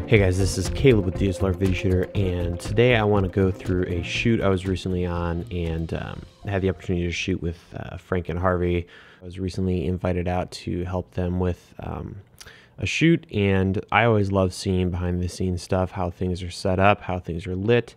Hey guys, this is Caleb with DSLR Video Shooter, and today I want to go through a shoot I was recently on and had the opportunity to shoot with Frank and Harvey. I was recently invited out to help them with a shoot, and I always love seeing behind the scenes stuff, how things are set up, how things are lit,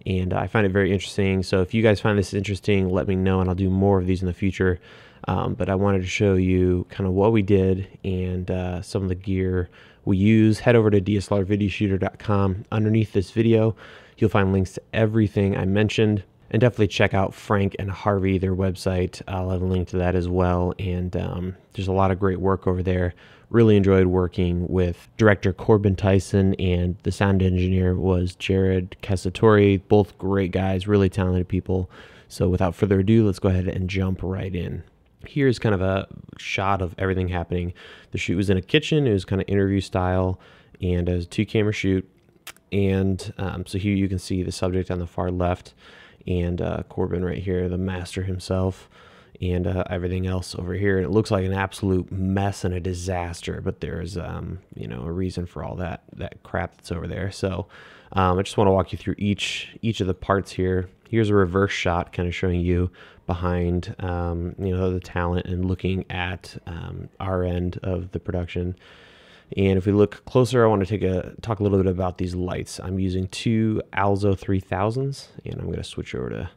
and I find it very interesting. So if you guys find this interesting, let me know and I'll do more of these in the future. But I wanted to show you kind of what we did and some of the gear we use. Head over to DSLRvideoshooter.com. Underneath this video, you'll find links to everything I mentioned. And definitely check out Frank and Harvey, their website. I'll have a link to that as well. And there's a lot of great work over there. Really enjoyed working with director Corbin Tyson, and the sound engineer was Jared Casatori. Both great guys, really talented people. So without further ado, let's go ahead and jump right in. Here's kind of a shot of everything happening. The shoot was in a kitchen. It was kind of interview style, and it was a 2-camera shoot. And so here you can see the subject on the far left, and Corbin right here, the master himself, and everything else over here. And it looks like an absolute mess and a disaster, but there's you know, a reason for all that crap that's over there. So I just want to walk you through each of the parts here. Here's a reverse shot kind of showing you behind you know, the talent and looking at our end of the production. And if we look closer, I want to talk a little bit about these lights. I'm using 2 Alzo 3000s, and I'm going to switch over to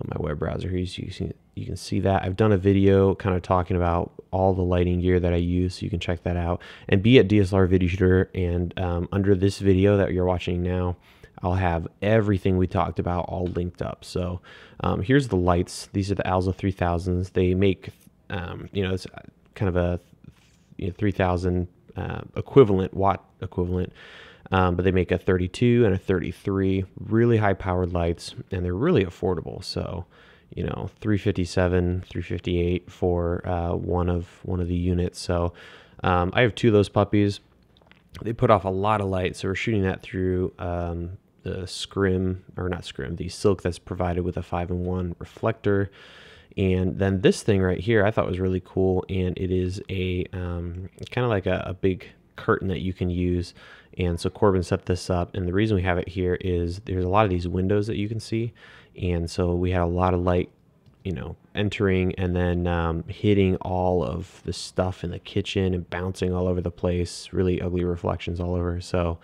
my web browser here so you can see that. I've done a video kind of talking about all the lighting gear that I use, so you can check that out. And be at DSLR Video Shooter, and under this video that you're watching now, I'll have everything we talked about all linked up. So here's the lights. These are the Alzo 3000s. They make, you know, it's kind of a 3000 equivalent, watt equivalent, but they make a 32 and a 33, really high powered lights, and they're really affordable. So, you know, 357, 358 for one of the units. So I have 2 of those puppies. They put off a lot of light, so we're shooting that through the scrim, or not scrim, the silk that's provided with a 5-in-1 reflector. And then this thing right here I thought was really cool, and it is a kind of like a big curtain that you can use. And so Corbin set this up, and the reason we have it here is there's a lot of these windows that you can see, and so we had a lot of light, you know, entering and then hitting all of the stuff in the kitchen and bouncing all over the place, really ugly reflections all over. So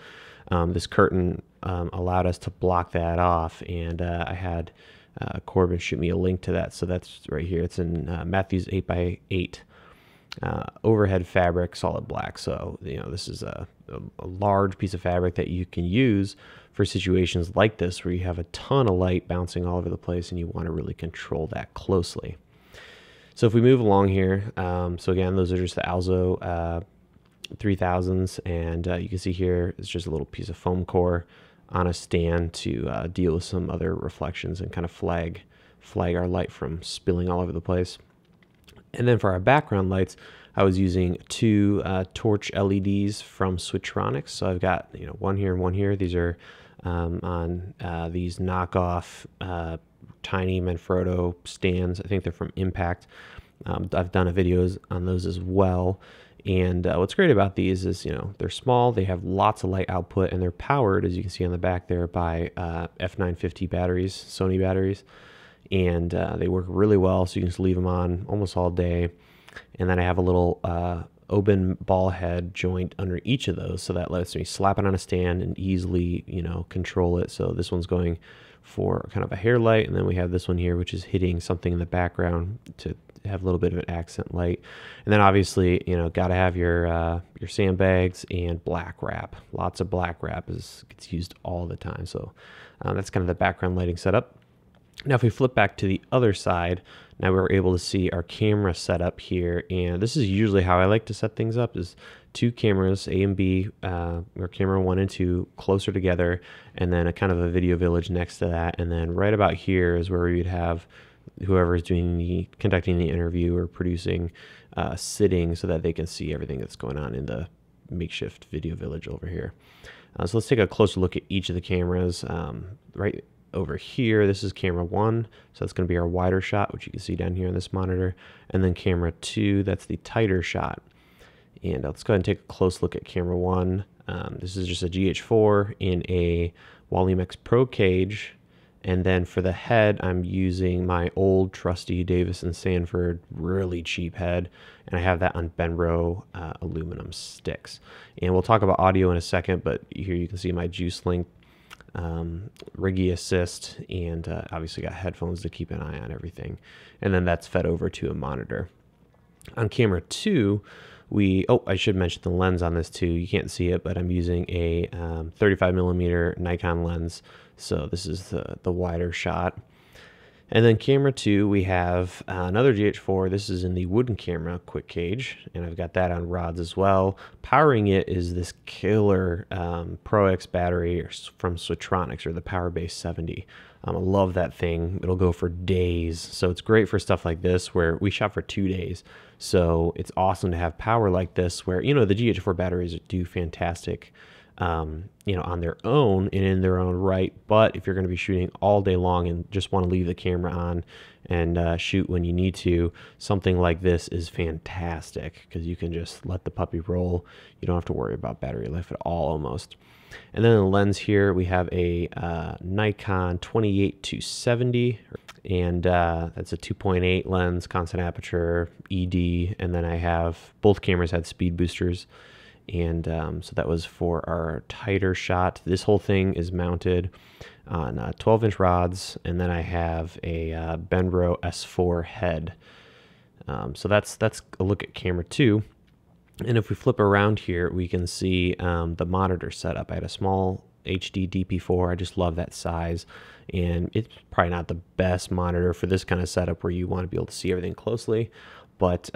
this curtain allowed us to block that off, and I had Corbin shoot me a link to that. So that's right here. It's in Matthews 8x8 overhead fabric, solid black. So, you know, this is a large piece of fabric that you can use for situations like this where you have a ton of light bouncing all over the place and you want to really control that closely. So if we move along here, so again, those are just the Alzo 3000s, and you can see here it's just a little piece of foam core on a stand to deal with some other reflections and kind of flag our light from spilling all over the place. And then for our background lights, I was using 2 torch LEDs from Switchtronics. So I've got, you know, one here and one here. These are on these knockoff tiny Manfrotto stands. I think they're from Impact. I've done videos on those as well. And what's great about these is, you know, they're small, they have lots of light output, and they're powered, as you can see on the back there, by F950 batteries, Sony batteries. And they work really well, so you can just leave them on almost all day. And then I have a little Oben ball head joint under each of those, so that lets me slap it on a stand and easily, you know, control it. So this one's going for kind of a hair light, and then we have this one here, which is hitting something in the background to have a little bit of an accent light. And then obviously, you know, got to have your sandbags and black wrap. Lots of black wrap gets used all the time. So that's kind of the background lighting setup. Now if we flip back to the other side, now we're able to see our camera setup here, and this is usually how I like to set things up, is 2 cameras, A and B, or camera 1 and 2 closer together, and then a kind of a video village next to that. And then right about here is where we would have whoever is conducting the interview or producing sitting, so that they can see everything that's going on in the makeshift video village over here. So let's take a closer look at each of the cameras. Right over here, this is camera 1, so that's going to be our wider shot, which you can see down here on this monitor. And then camera 2, that's the tighter shot. And let's go ahead and take a close look at camera 1. This is just a GH4 in a Wally-Max Pro cage. And then for the head, I'm using my old trusty Davis & Sanford really cheap head, and I have that on Benro aluminum sticks. And we'll talk about audio in a second, but here you can see my Juice Link Riggy Assist, and obviously got headphones to keep an eye on everything. And then that's fed over to a monitor. On camera 2, I should mention the lens on this too. You can't see it, but I'm using a 35mm Nikon lens. So this is the wider shot. And then camera 2, we have another GH4. This is in the wooden camera quick cage, and I've got that on rods as well. Powering it is this killer Pro X battery from Switronics, or the PowerBase 70. I love that thing. It'll go for days. So it's great for stuff like this where we shot for 2 days. So it's awesome to have power like this where, the GH4 batteries do fantastic, on their own and in their own right. But if you're going to be shooting all day long and just want to leave the camera on and shoot when you need to, something like this is fantastic because you can just let the puppy roll. You don't have to worry about battery life at all almost. And then the lens here, we have a Nikon 28-70, and that's a 2.8 lens, constant aperture, ED, and then I have, both cameras had speed boosters, and so that was for our tighter shot. This whole thing is mounted on 12-inch rods, and then I have a Benro S4 head. So that's a look at camera 2. And if we flip around here, we can see the monitor setup. I had a small HD DP4. I just love that size. And it's probably not the best monitor for this kind of setup where you want to be able to see everything closely. But,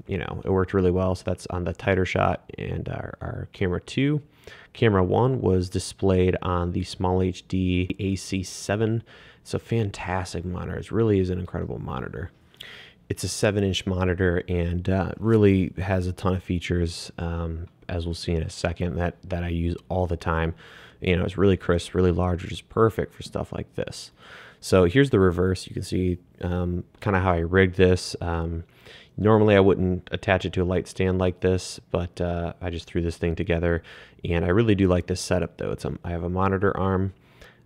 it worked really well. So that's on the tighter shot and our camera 2. Camera 1 was displayed on the Small HD AC7. It's a fantastic monitor. It really is an incredible monitor. It's a 7-inch monitor and really has a ton of features, as we'll see in a second, that I use all the time. It's really crisp, really large, which is perfect for stuff like this. So here's the reverse. You can see kind of how I rigged this. Normally I wouldn't attach it to a light stand like this, but I just threw this thing together, and I really do like this setup though. I have a monitor arm,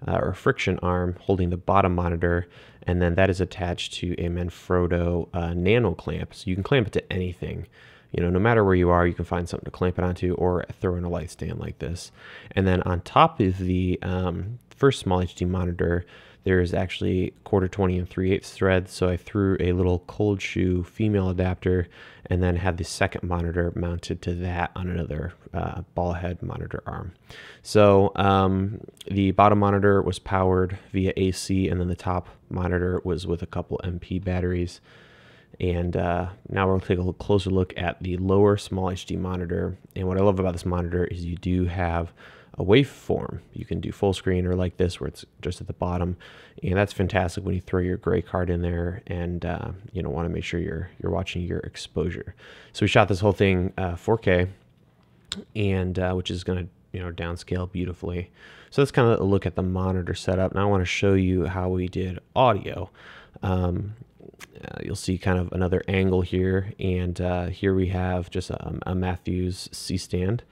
or a friction arm holding the bottom monitor, and then that is attached to a Manfrotto nano clamp. So you can clamp it to anything. No matter where you are, you can find something to clamp it onto or throw in a light stand like this. And then on top of the first Small HD monitor, there's actually 1/4, 20, and 3/8 threads. So I threw a little cold shoe female adapter and then had the second monitor mounted to that on another ball head monitor arm. So the bottom monitor was powered via AC, and then the top monitor was with a couple MP batteries. And now we'll take a closer look at the lower Small HD monitor. And what I love about this monitor is you do have a waveform. You can do full screen or like this where it's just at the bottom, and that's fantastic when you throw your gray card in there and want to make sure you're watching your exposure. So we shot this whole thing 4K, and which is going to downscale beautifully. So that's kind of a look at the monitor setup. Now I want to show you how we did audio. You'll see kind of another angle here, and here we have just a Matthews C-stand.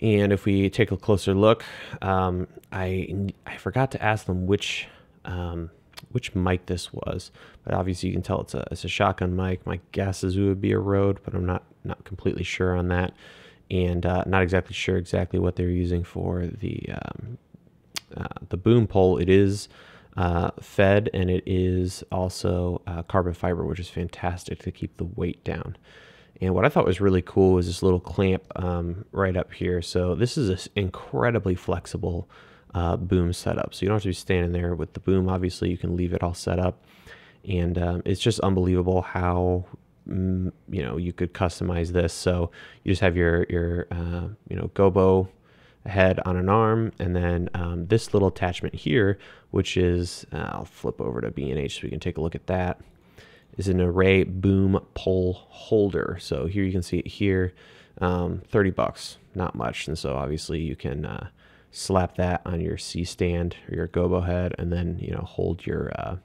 And if we take a closer look, I forgot to ask them which mic this was, but obviously you can tell it's a shotgun mic. My guess is it would be a Rode, but I'm not completely sure on that, and not exactly sure what they're using for the boom pole. It is fed, and it is also carbon fiber, which is fantastic to keep the weight down. And what I thought was really cool was this little clamp right up here. So this is an incredibly flexible boom setup. So you don't have to be standing there with the boom. Obviously, you can leave it all set up. And it's just unbelievable how you could customize this. So you just have your gobo head on an arm, and then this little attachment here, which is I'll flip over to B&H so we can take a look at that, is an array boom pole holder. So here you can see it here, $30, not much. And so obviously you can slap that on your C stand or your gobo head, and then hold your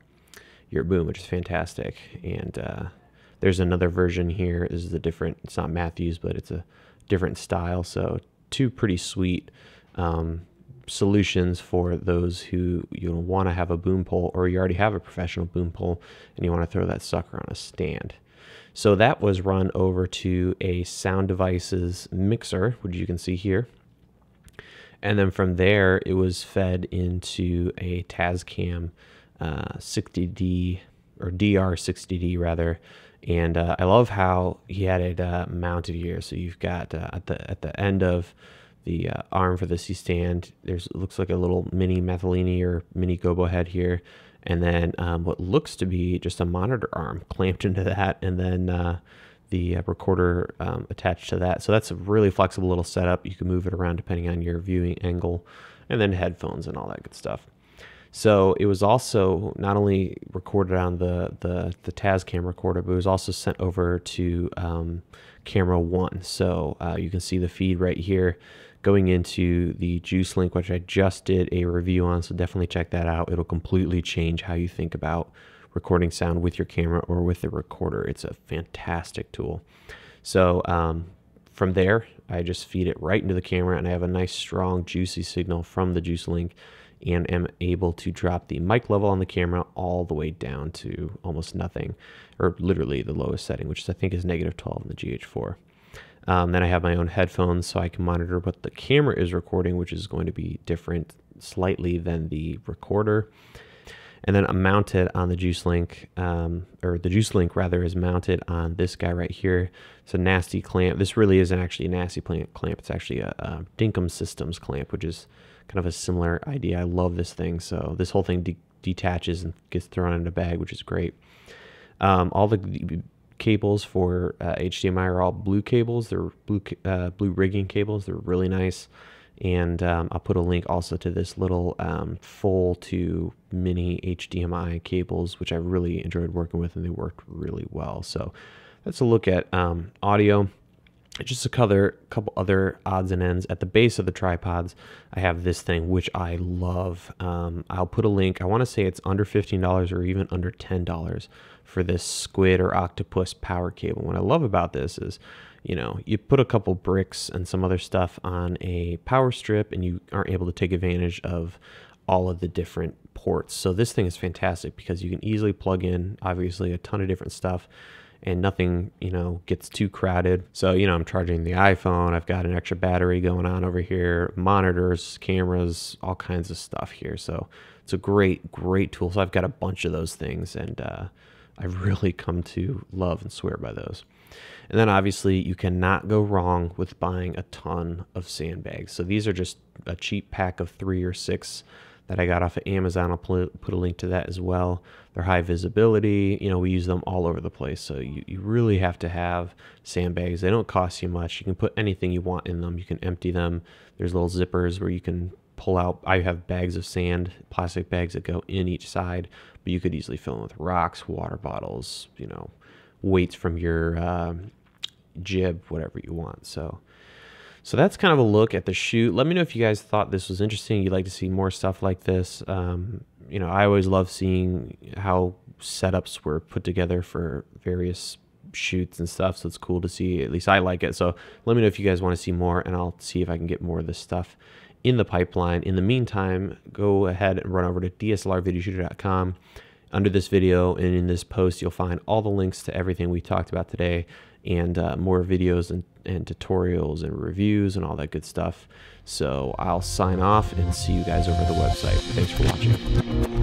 boom, which is fantastic. And there's another version here. This is a different, it's not Matthews, but it's a different style. So two pretty sweet solutions for those who want to have a boom pole, or you already have a professional boom pole and you want to throw that sucker on a stand. So that was run over to a Sound Devices mixer, which you can see here. And then from there, it was fed into a Tascam 60D, or DR60D rather. And I love how he had it mounted here. So you've got at the end of the arm for the C-stand, looks like a little mini Methylene or mini Gobo head here. And then what looks to be just a monitor arm clamped into that, and then the recorder attached to that. So that's a really flexible little setup. You can move it around depending on your viewing angle, and then headphones and all that good stuff. So it was also not only recorded on the Tascam recorder, but it was also sent over to camera 1. So you can see the feed right here going into the Juice Link, which I just did a review on, so definitely check that out. It'll completely change how you think about recording sound with your camera or with the recorder. It's a fantastic tool. So from there, I just feed it right into the camera, and I have a nice strong juicy signal from the Juice Link, and am able to drop the mic level on the camera all the way down to almost nothing, or literally the lowest setting, which I think is -12 in the GH4. Then I have my own headphones, so I can monitor what the camera is recording, which is going to be different slightly than the recorder. And then I'm mounted on the Juice Link, or the Juice Link rather is mounted on this guy right here. It's a nasty clamp. This really isn't actually a nasty clamp. It's actually a Dinkum Systems clamp, which is kind of a similar idea. I love this thing. So this whole thing detaches and gets thrown in a bag, which is great. All the cables for HDMI are all blue cables. They're blue rigging cables. They're really nice. And I'll put a link also to this little full to mini HDMI cables, which I really enjoyed working with, and they worked really well. So that's a look at audio. Just a couple other odds and ends. At the base of the tripods, I have this thing, which I love. I'll put a link. I want to say it's under $15 or even under $10 for this squid or octopus power cable. What I love about this is, you put a couple bricks and some other stuff on a power strip, and you aren't able to take advantage of all of the different ports. So this thing is fantastic because you can easily plug in, obviously, a ton of different stuff, and nothing, gets too crowded. So, I'm charging the iPhone. I've got an extra battery going on over here, monitors, cameras, all kinds of stuff here. So it's a great, great tool. So I've got a bunch of those things, and I've really come to love and swear by those. And then obviously you cannot go wrong with buying a ton of sandbags. So these are just a cheap pack of 3 or 6 that I got off of Amazon. I'll put a link to that as well. They're high visibility. We use them all over the place. So you really have to have sandbags. They don't cost you much. You can put anything you want in them. You can empty them. There's little zippers where you can pull out. I have bags of sand, plastic bags that go in each side, but you could easily fill them with rocks, water bottles, weights from your jib, whatever you want. So that's kind of a look at the shoot. Let me know if you guys thought this was interesting. You'd like to see more stuff like this. I always love seeing how setups were put together for various shoots and stuff. So it's cool to see. At least I like it. So let me know if you guys want to see more, and I'll see if I can get more of this stuff in the pipeline. In the meantime, go ahead and run over to DSLRvideoshooter.com. Under this video and in this post, you'll find all the links to everything we talked about today, and more videos and tutorials and reviews and all that good stuff. So I'll sign off and see you guys over the website. Thanks for watching.